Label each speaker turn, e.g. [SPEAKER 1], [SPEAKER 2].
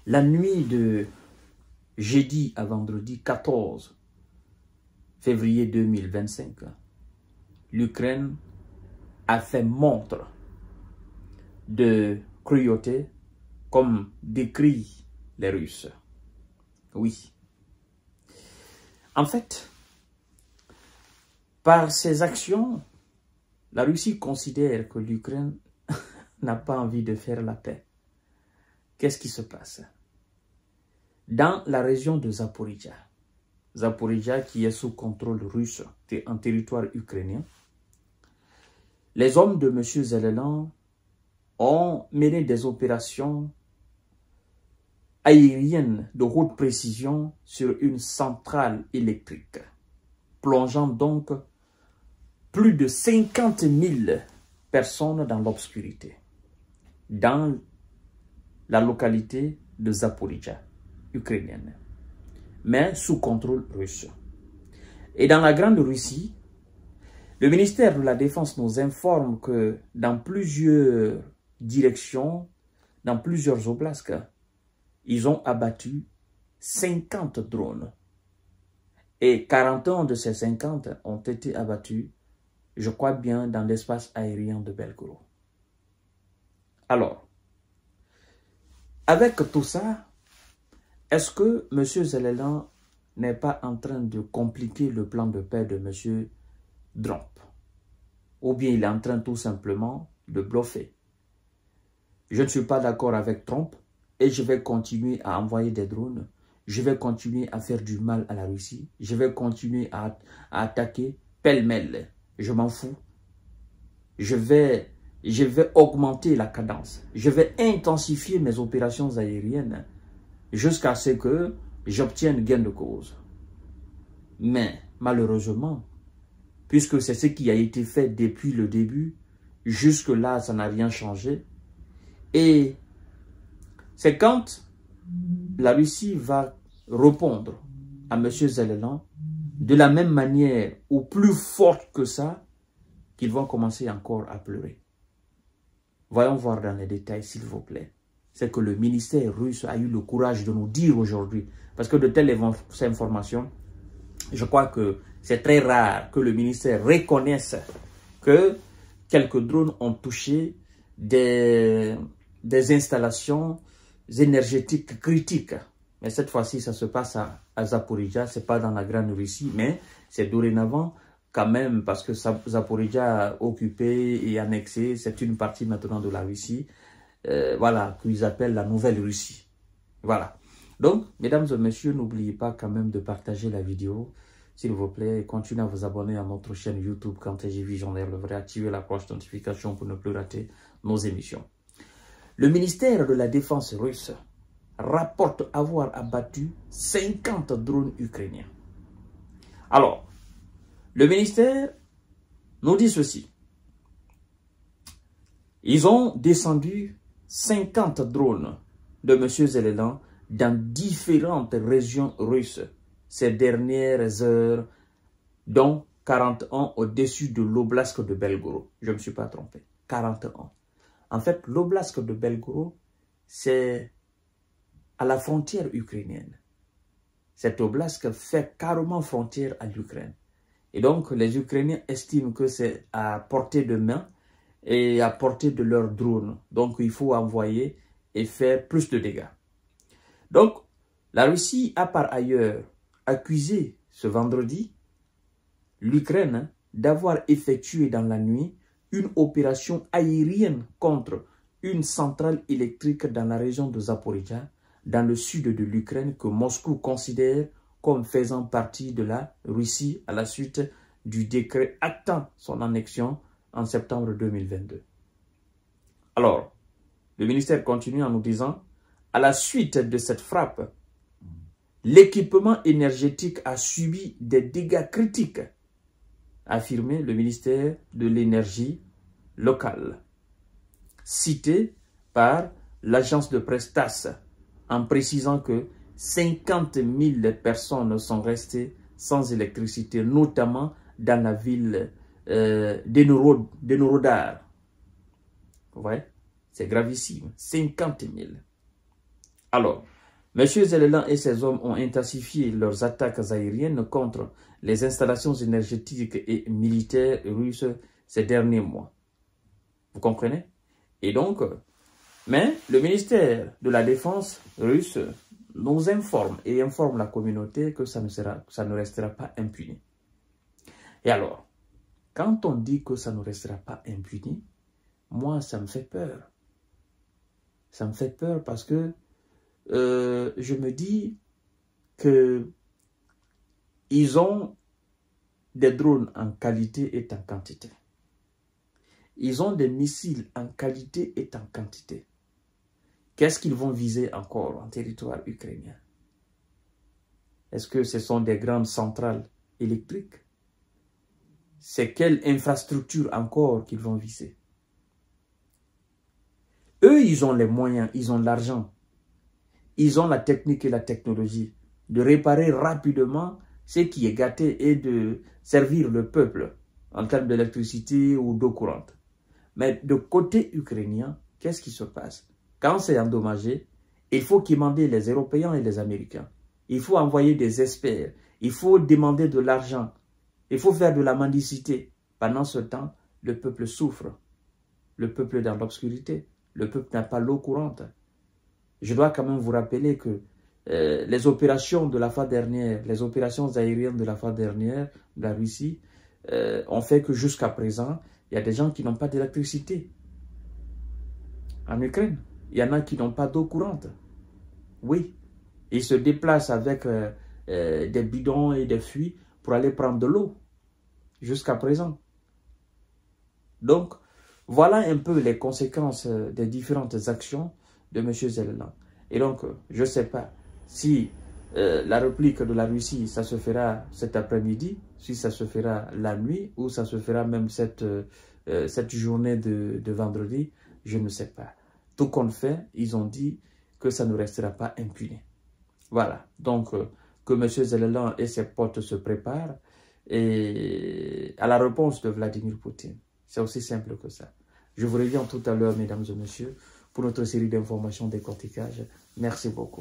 [SPEAKER 1] La nuit de jeudi à vendredi 14 février 2025, l'Ukraine a fait montre de cruauté comme décrit les Russes. Oui. En fait, par ces actions, la Russie considère que l'Ukraine n'a pas envie de faire la paix. Qu'est-ce qui se passe? Dans la région de Zaporijia, Zaporijia qui est sous contrôle russe, en territoire ukrainien, les hommes de M. Zelensky ont mené des opérations aériennes de haute précision sur une centrale électrique, plongeant donc plus de 50 000 personnes dans l'obscurité, dans la localité de Zaporijia, ukrainienne, mais sous contrôle russe. Et dans la Grande Russie, le ministère de la Défense nous informe que dans plusieurs directions, dans plusieurs oblasts, ils ont abattu 50 drones. Et 41 de ces 50 ont été abattus, je crois bien, dans l'espace aérien de Belgorod. Alors, avec tout ça, est-ce que M. Zelensky n'est pas en train de compliquer le plan de paix de M. Trump? Ou bien il est en train tout simplement de bluffer? Je ne suis pas d'accord avec Trump et je vais continuer à envoyer des drones. Je vais continuer à faire du mal à la Russie. Je vais continuer à attaquer pêle-mêle. Je m'en fous. Je vais augmenter la cadence. Je vais intensifier mes opérations aériennes jusqu'à ce que j'obtienne gain de cause. Mais malheureusement, puisque c'est ce qui a été fait depuis le début, jusque-là, ça n'a rien changé. Et c'est quand la Russie va répondre à M. Zelensky de la même manière ou plus forte que ça, qu'ils vont commencer encore à pleurer. Voyons voir dans les détails, s'il vous plaît. C'est que le ministère russe a eu le courage de nous dire aujourd'hui. Parce que de telles informations, je crois que c'est très rare que le ministère reconnaisse que quelques drones ont touché des installations énergétiques critiques. Mais cette fois-ci, ça se passe à Zaporijia, ce n'est pas dans la Grande Russie, mais c'est dorénavant quand même, parce que Zaporijia occupé et annexé, c'est une partie maintenant de la Russie, voilà, qu'ils appellent la Nouvelle Russie. Voilà. Donc, mesdames et messieurs, n'oubliez pas quand même de partager la vidéo, s'il vous plaît, et continuez à vous abonner à notre chaîne YouTube Quand TG Visionnaire le vrai, activez la cloche de notification pour ne plus rater nos émissions. Le ministère de la Défense russe rapporte avoir abattu 50 drones ukrainiens. Alors, le ministère nous dit ceci. Ils ont descendu 50 drones de M. Zelensky dans différentes régions russes ces dernières heures, dont 41 au-dessus de l'oblast de Belgorod. Je ne me suis pas trompé. 41. En fait, l'oblast de Belgorod, c'est à la frontière ukrainienne. Cet oblast fait carrément frontière à l'Ukraine. Et donc, les Ukrainiens estiment que c'est à portée de main et à portée de leurs drones. Donc, il faut envoyer et faire plus de dégâts. Donc, la Russie a par ailleurs accusé ce vendredi l'Ukraine d'avoir effectué dans la nuit une opération aérienne contre une centrale électrique dans la région de Zaporijia, dans le sud de l'Ukraine, que Moscou considère comme faisant partie de la Russie à la suite du décret actant son annexion en septembre 2022. Alors, le ministère continue en nous disant, à la suite de cette frappe, l'équipement énergétique a subi des dégâts critiques, a affirmé le ministère de l'énergie locale, cité par l'agence de presse TASS, en précisant que 50 000 personnes sont restées sans électricité, notamment dans la ville d'Enorodar. Vous voyez, c'est gravissime. 50 000. Alors, M. Zelensky et ses hommes ont intensifié leurs attaques aériennes contre les installations énergétiques et militaires russes ces derniers mois. Vous comprenez? Et donc, mais le ministère de la Défense russe nous informe et informe la communauté que ça ne restera pas impuni. Et alors, quand on dit que ça ne restera pas impuni, moi, ça me fait peur. Ça me fait peur parce que je me dis que ils ont des drones en qualité et en quantité. Ils ont des missiles en qualité et en quantité. Qu'est-ce qu'ils vont viser encore en territoire ukrainien? Est-ce que ce sont des grandes centrales électriques? C'est quelle infrastructure encore qu'ils vont viser? Eux, ils ont les moyens, ils ont l'argent, ils ont la technique et la technologie de réparer rapidement ce qui est gâté et de servir le peuple en termes d'électricité ou d'eau courante. Mais de côté ukrainien, qu'est-ce qui se passe? Quand c'est endommagé, il faut quémander les Européens et les Américains. Il faut envoyer des experts. Il faut demander de l'argent. Il faut faire de la mendicité. Pendant ce temps, le peuple souffre. Le peuple est dans l'obscurité. Le peuple n'a pas l'eau courante. Je dois quand même vous rappeler que les opérations de la fois dernière, les opérations aériennes de la fois dernière de la Russie, ont fait que jusqu'à présent, il y a des gens qui n'ont pas d'électricité. En Ukraine, il y en a qui n'ont pas d'eau courante. Oui, ils se déplacent avec des bidons et des fûts pour aller prendre de l'eau. Jusqu'à présent. Donc, voilà un peu les conséquences des différentes actions de M. Zelensky. Et donc, je ne sais pas si la réplique de la Russie, ça se fera cet après-midi, si ça se fera la nuit, ou ça se fera même cette journée de vendredi, je ne sais pas. Tout compte fait, ils ont dit que ça ne restera pas impuni. Voilà, donc que M. Zelensky et ses potes se préparent et à la réponse de Vladimir Poutine. C'est aussi simple que ça. Je vous reviens tout à l'heure, mesdames et messieurs, pour notre série d'informations décortiquage. Merci beaucoup.